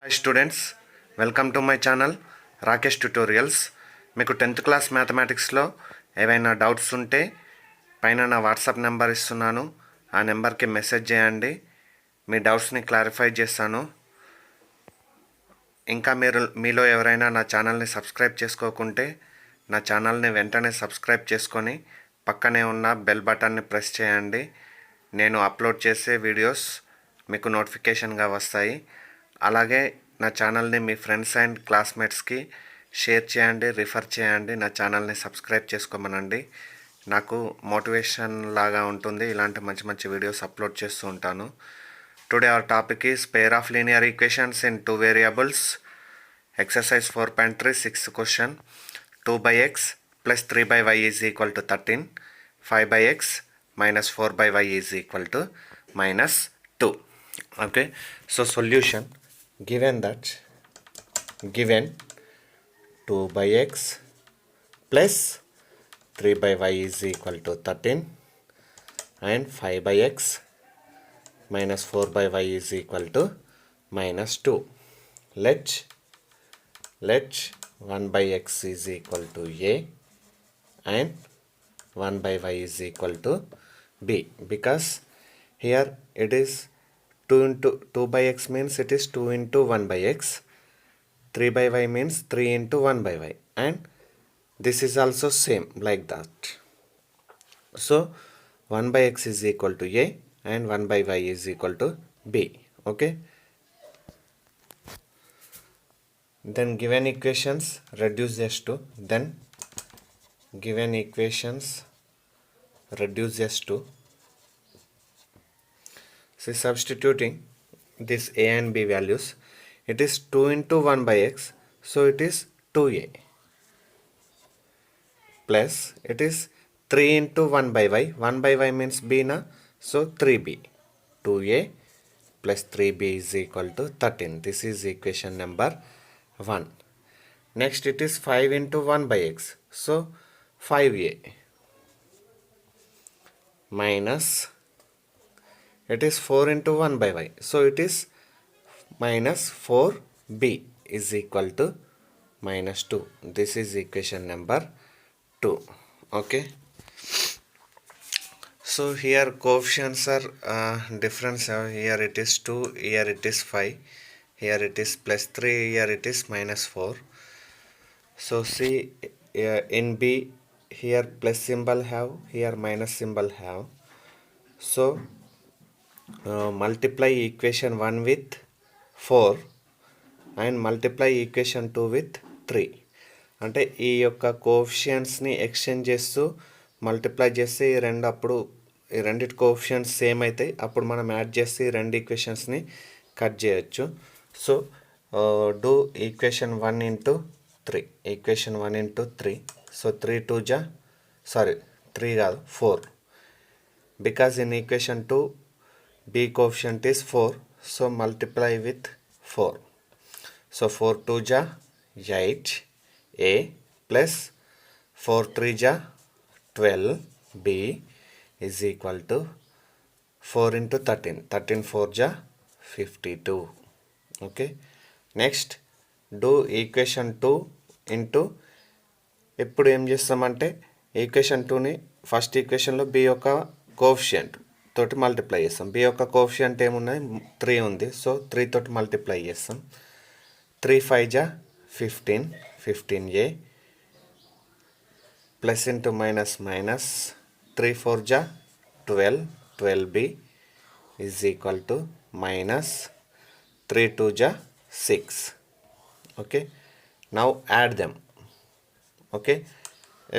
Hi students, welcome to my channel Rakesh tutorials. మీకు 10th class మ్యాథమెటిక్స్లో ఏవైనా doubts ఉంటే పైన నా వాట్సాప్ నెంబర్ ఇస్తున్నాను. ఆ నెంబర్కి మెసేజ్ చేయండి, మీ డౌట్స్ని క్లారిఫై చేస్తాను. ఇంకా మీలో ఎవరైనా నా ఛానల్ని సబ్స్క్రైబ్ చేసుకోకుంటే నా ఛానల్ని వెంటనే సబ్స్క్రైబ్ చేసుకొని పక్కనే ఉన్న బెల్ బటన్ని ప్రెస్ చేయండి. నేను అప్లోడ్ చేసే వీడియోస్ మీకు నోటిఫికేషన్గా వస్తాయి. అలాగే నా ఛానల్ని మీ ఫ్రెండ్స్ అండ్ క్లాస్మేట్స్కి షేర్ చేయండి, రిఫర్ చేయండి. నా ఛానల్ని సబ్స్క్రైబ్ చేసుకోమనండి. నాకు మోటివేషన్ లాగా ఉంటుంది. ఇలాంటి మంచి మంచి వీడియోస్ అప్లోడ్ చేస్తూ ఉంటాను. Today our topic is pair of linear equations in 2 variables. Exercise 4.3 6th question. 2/x plus 3/y is equal to 13. 5/x minus 4/y is equal to minus 2. Okay, so solution. Given 2/x plus 3/y is equal to 13 and 5/x minus 4/y is equal to minus 2. Let 1/x is equal to a and 1/y is equal to b, because here it is 2/x means it is 2 into 1/x. 3/y means 3 into 1/y, and this is also same like that. So 1/x is equal to a and 1/y is equal to b. Okay, then given equations reduces to so substituting this a and b values, it is 2 into 1/x, so it is 2a, plus it is 3 into 1/y. 1/y means b na, so 3b. 2a plus 3b is equal to 13. This is equation number 1. Next it is 5 into 1/x, so 5a minus it is 4 into 1/y, so it is minus 4b is equal to minus 2. This is equation number 2. Okay, so here coefficients are different. Here it is 2, here it is 5, here it is plus 3, here it is minus 4. So see, in b here plus symbol have, here minus symbol have. So multiply equation 1 with 4 and multiply equation 2 with 3. అంటే ఈ యొక్క కోఎఫిషియంట్స్ని exchange చేస్తూ multiply చేస్తే ఈ రెండిటి coefficients same అవుతాయి. అప్పుడు మనం యాడ్ చేసి ఈ రెండు ఈక్వేషన్స్ని కట్ చేయొచ్చు. So do equation 1 into 3. Equation 1 into 3. So 3 కాదు 4, because in equation 2 b coefficient is 4, so multiply with 4. So 4 2 ja 8 a plus 4 3 ja 12 b is equal to 4 into 13. 13 4 ja 52. Okay, next do equation 2 into, ఇప్పుడు ఏం చేస్తామంటే equation 2ని first ఈక్వేషన్లో b యొక్క coefficient తోటి multiply చేస్తాం. b యొక్క coefficient ఏమున్నది, 3 ఉంది. సో 3 తోటి మల్టిప్లై చేస్తాం. 3 5 జా 15, 15a ప్లస్ ఇంటూ మైనస్ 3 4 జా 12, 12b is equal to minus 3 2 జా 6. Okay, now add them. Okay,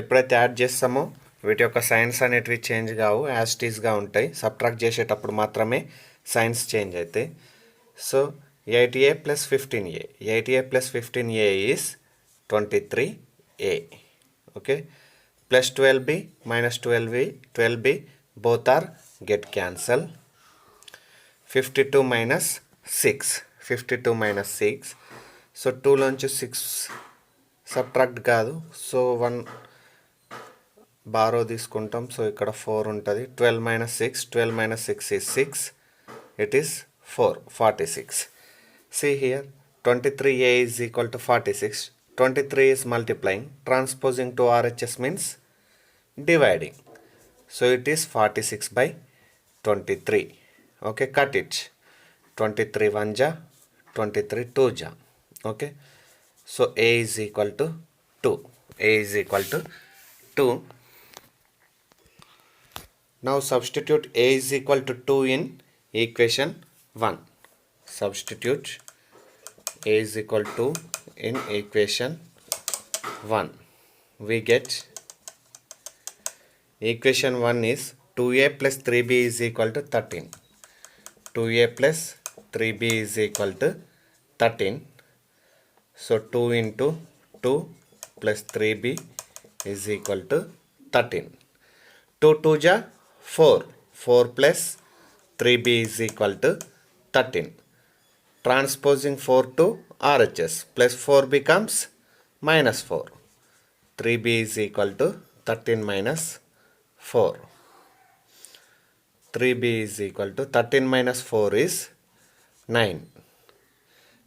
ఎప్పుడైతే యాడ్ చేస్తామో వీటి యొక్క సైన్స్ అనేటివి చేంజ్ కావు, యాస్టీస్గా ఉంటాయి. సబ్ట్రాక్ట్ చేసేటప్పుడు మాత్రమే సైన్స్ చేంజ్ అవుతాయి. So 8a plus 15a, 8a plus 15a is 23a. Okay, plus 12b minus 12b both are get cancel. 52 minus 6. So 2లోంచి 6 subtract కాదు, సో 1 బారో తీసుకుంటాం. సో ఇక్కడ 4 ఉంటుంది. 12 minus 6 is 6. It is 4, 46. See here, 23a is equal to 46. 23 is multiplying. Transposing to RHS means dividing. So it is 46 by 23. Okay, cut it. 23 1 ja, 23 2 ja. Okay, so a is equal to 2. A is equal to 2. Now substitute a is equal to 2 in equation 1. Substitute a is equal to in equation 1. We get equation 1 is 2a plus 3b is equal to 13. 2a plus 3b is equal to 13. So 2 into 2 plus 3b is equal to 13. 2 2 ja 4. 4 plus 3b is equal to 13. Transposing 4 to RHS, plus 4 becomes minus 4. 3b is equal to 13 minus 4. 3b is equal to 13 minus 4 is 9.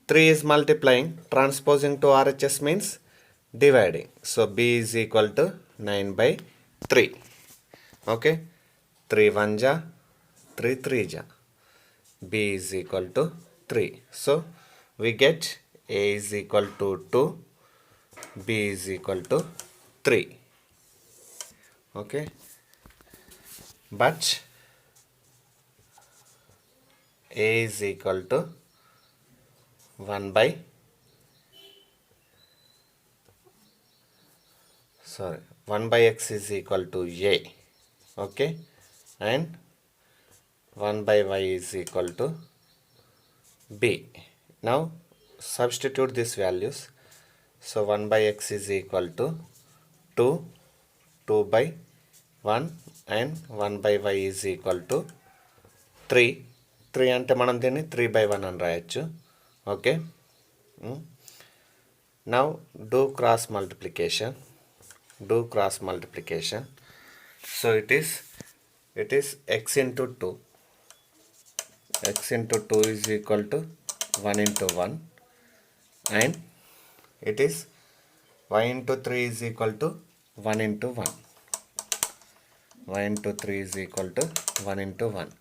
3 is multiplying. Transposing to RHS means dividing. So b is equal to 9 by 3. Okay. 3 1 ja, 3 3 ja. B is equal to 3. So we get a is equal to 2, b is equal to 3. Okay. But a is equal to 1 by 1 by x is equal to a. Okay. And 1 by y is equal to b. Now substitute these values. So 1 by x is equal to 2, 2 by 1 and 1 by y is equal to 3. 3 అంటే మనం దీన్ని 3 by 1 అని రాయొచ్చు. Okay. Now do cross multiplication. Do cross multiplication. So it is x into 2. X into 2 is equal to 1 into 1 and it is y into 3 is equal to 1 into 1. Y into 3 is equal to 1 into 1.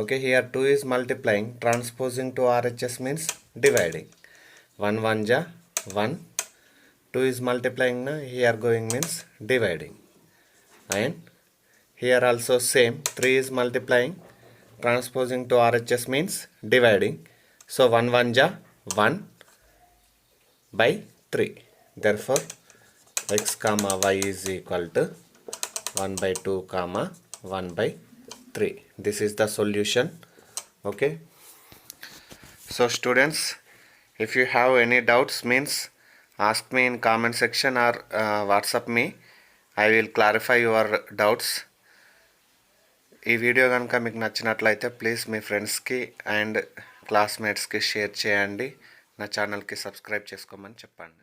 Okay, here 2 is multiplying. Transposing to RHS means dividing. 1 1 ja 1. 2 is multiplying na, here going means dividing. And here also same. 3 is multiplying. Transposing to RHS means dividing. So 1 1 ja 1 by 3. Therefore x comma y is equal to 1 by 2 comma 1 by 3. This is the solution. Okay. So students, if you have any doubts means ask me in comment section or WhatsApp me. I will clarify your doubts. ఈ video కనుక మీకు నచ్చినట్లయితే please మీ ఫ్రెండ్స్కి and క్లాస్మేట్స్కి share చేయండి. నా ఛానల్కి subscribe చేసుకోమని చెప్పండి.